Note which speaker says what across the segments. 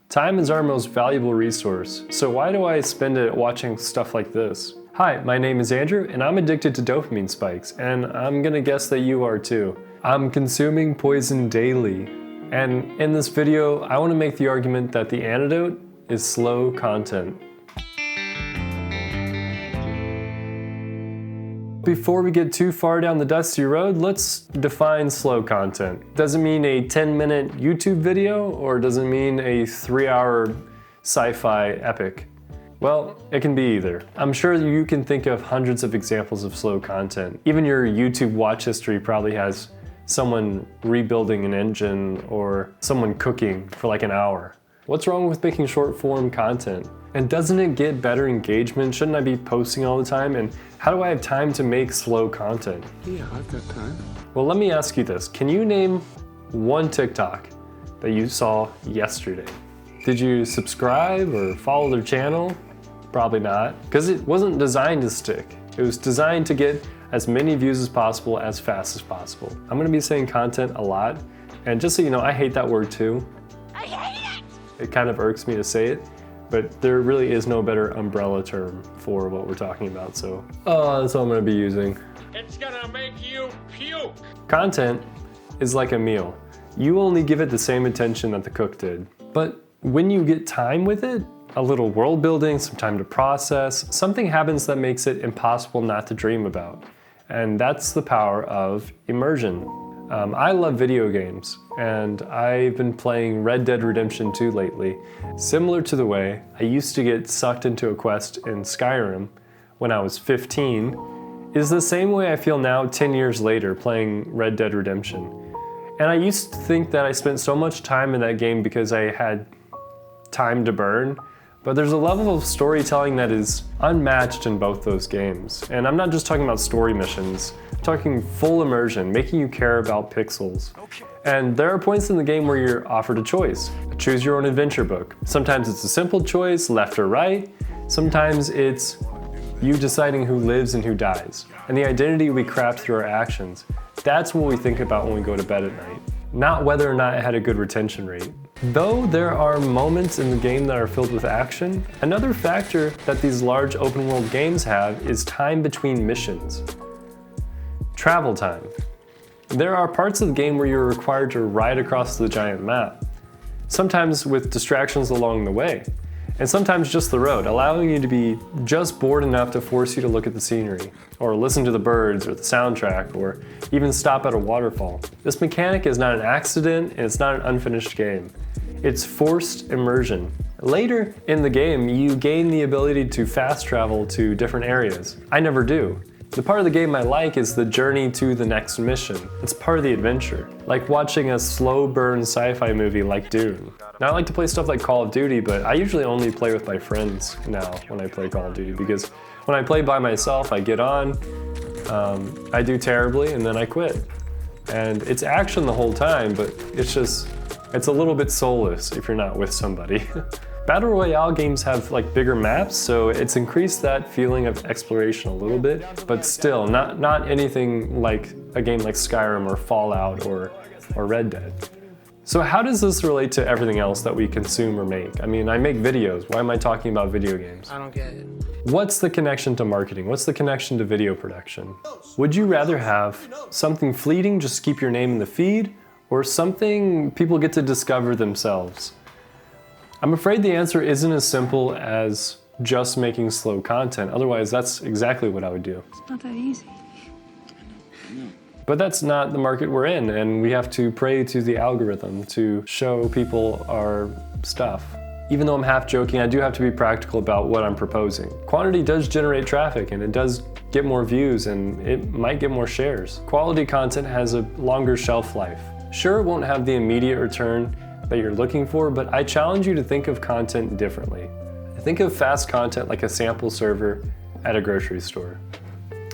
Speaker 1: Time is our most valuable resource, so why do I spend it watching stuff like this? Hi, my name is Andrew, and I'm addicted to dopamine spikes, and I'm gonna guess that you are too. I'm consuming poison daily, and in this video, I want to make the argument that the antidote is slow content. Before we get too far down the dusty road, let's define slow content. Does it mean a 10-minute YouTube video, or does it mean a 3-hour sci-fi epic? Well, it can be either. I'm sure you can think of hundreds of examples of slow content. Even your YouTube watch history probably has someone rebuilding an engine or someone cooking for like an hour. What's wrong with making short form content? And doesn't it get better engagement? Shouldn't I be posting all the time? And how do I have time to make slow content?
Speaker 2: Yeah, I've got time.
Speaker 1: Well, let me ask you this. Can you name one TikTok that you saw yesterday? Did you subscribe or follow their channel? Probably not, because it wasn't designed to stick. It was designed to get as many views as possible, as fast as possible. I'm gonna be saying content a lot, and just so you know, I hate that word too. I hate it! It kind of irks me to say it, but there really is no better umbrella term for what we're talking about, so that's what I'm gonna be using.
Speaker 3: It's gonna make you puke!
Speaker 1: Content is like a meal. You only give it the same attention that the cook did. But when you get time with it, a little world building, some time to process, something happens that makes it impossible not to dream about. And that's the power of immersion. I love video games, and I've been playing Red Dead Redemption 2 lately. Similar to the way I used to get sucked into a quest in Skyrim when I was 15, is the same way I feel now 10 years later playing Red Dead Redemption. And I used to think that I spent so much time in that game because I had time to burn, but there's a level of storytelling that is unmatched in both those games. And I'm not just talking about story missions, I'm talking full immersion, making you care about pixels. And there are points in the game where you're offered a choice, a choose your own adventure book. Sometimes it's a simple choice, left or right. Sometimes it's you deciding who lives and who dies. And the identity we craft through our actions. That's what we think about when we go to bed at night. Not whether or not it had a good retention rate. Though there are moments in the game that are filled with action, another factor that these large open world games have is time between missions. Travel time. There are parts of the game where you're required to ride across the giant map, sometimes with distractions along the way, and sometimes just the road, allowing you to be just bored enough to force you to look at the scenery, or listen to the birds or the soundtrack, or even stop at a waterfall. This mechanic is not an accident, and it's not an unfinished game. It's forced immersion. Later in the game, you gain the ability to fast travel to different areas. I never do. The part of the game I like is the journey to the next mission. It's part of the adventure, like watching a slow burn sci-fi movie like Dune. Now I like to play stuff like Call of Duty, but I usually only play with my friends now when I play Call of Duty, because when I play by myself, I get on, I do terribly, and then I quit. And it's action the whole time, but it's a little bit soulless if you're not with somebody. Battle Royale games have like bigger maps, so it's increased that feeling of exploration a little bit, but still not anything like a game like Skyrim or Fallout or Red Dead. So how does this relate to everything else that we consume or make? I mean, I make videos. Why am I talking about video games?
Speaker 2: I don't get it.
Speaker 1: What's the connection to marketing? What's the connection to video production? Would you rather have something fleeting, just keep your name in the feed, or something people get to discover themselves? I'm afraid the answer isn't as simple as just making slow content. Otherwise, that's exactly what I would do.
Speaker 4: It's not that easy.
Speaker 1: But that's not the market we're in, and we have to pray to the algorithm to show people our stuff. Even though I'm half joking, I do have to be practical about what I'm proposing. Quantity does generate traffic, and it does get more views, and it might get more shares. Quality content has a longer shelf life. Sure, it won't have the immediate return that you're looking for, but I challenge you to think of content differently. Think of fast content like a sample server at a grocery store.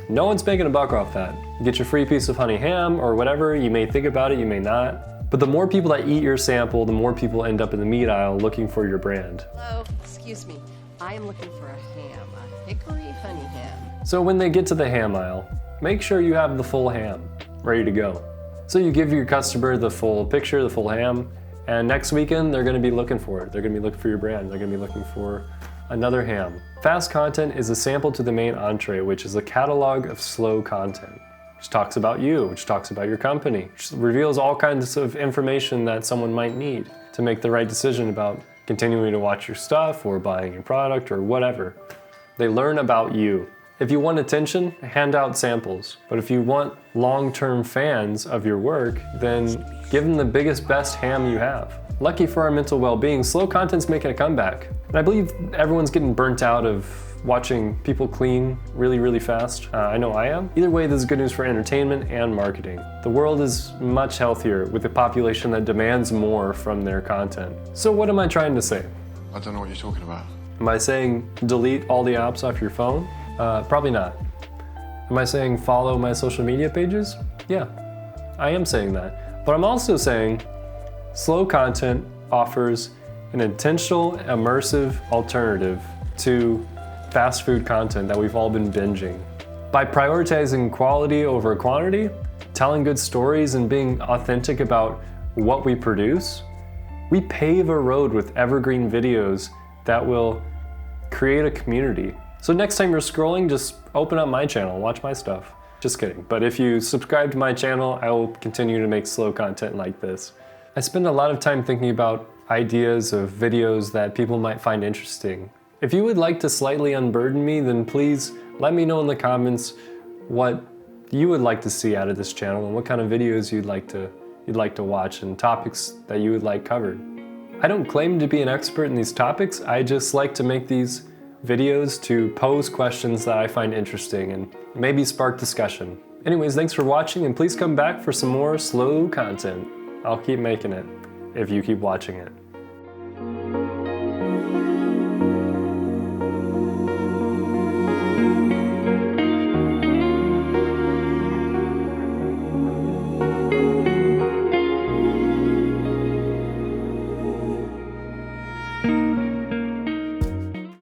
Speaker 1: No one's making a buck off that. You get your free piece of honey ham or whatever, you may think about it, you may not. But the more people that eat your sample, the more people end up in the meat aisle looking for your brand.
Speaker 5: Hello, excuse me. I am looking for a ham, a hickory honey ham.
Speaker 1: So when they get to the ham aisle, make sure you have the full ham ready to go. So you give your customer the full picture, the full ham, And next weekend, they're gonna be looking for it. They're gonna be looking for your brand. They're gonna be looking for another ham. Fast content is a sample to the main entree, which is a catalog of slow content, which talks about you, which talks about your company, which reveals all kinds of information that someone might need to make the right decision about continuing to watch your stuff or buying your product or whatever. They learn about you. If you want attention, hand out samples. But if you want long-term fans of your work, then give them the biggest, best ham you have. Lucky for our mental well-being, slow content's making a comeback. And I believe everyone's getting burnt out of watching people clean really, really fast. I know I am. Either way, this is good news for entertainment and marketing. The world is much healthier with a population that demands more from their content. So what am I trying to say?
Speaker 2: I don't know what you're talking about.
Speaker 1: Am I saying delete all the apps off your phone? Probably not. Am I saying follow my social media pages? Yeah, I am saying that. But I'm also saying slow content offers an intentional, immersive alternative to fast food content that we've all been binging. By prioritizing quality over quantity, telling good stories, and being authentic about what we produce, we pave a road with evergreen videos that will create a community. So next time you're scrolling, just open up my channel and watch my stuff. Just kidding. But if you subscribe to my channel, I will continue to make slow content like this. I spend a lot of time thinking about ideas of videos that people might find interesting. If you would like to slightly unburden me, then please let me know in the comments what you would like to see out of this channel and what kind of videos you'd like to watch and topics that you would like covered. I don't claim to be an expert in these topics. I just like to make these videos to pose questions that I find interesting and maybe spark discussion. Anyways, thanks for watching, and please come back for some more slow content. I'll keep making it if you keep watching it.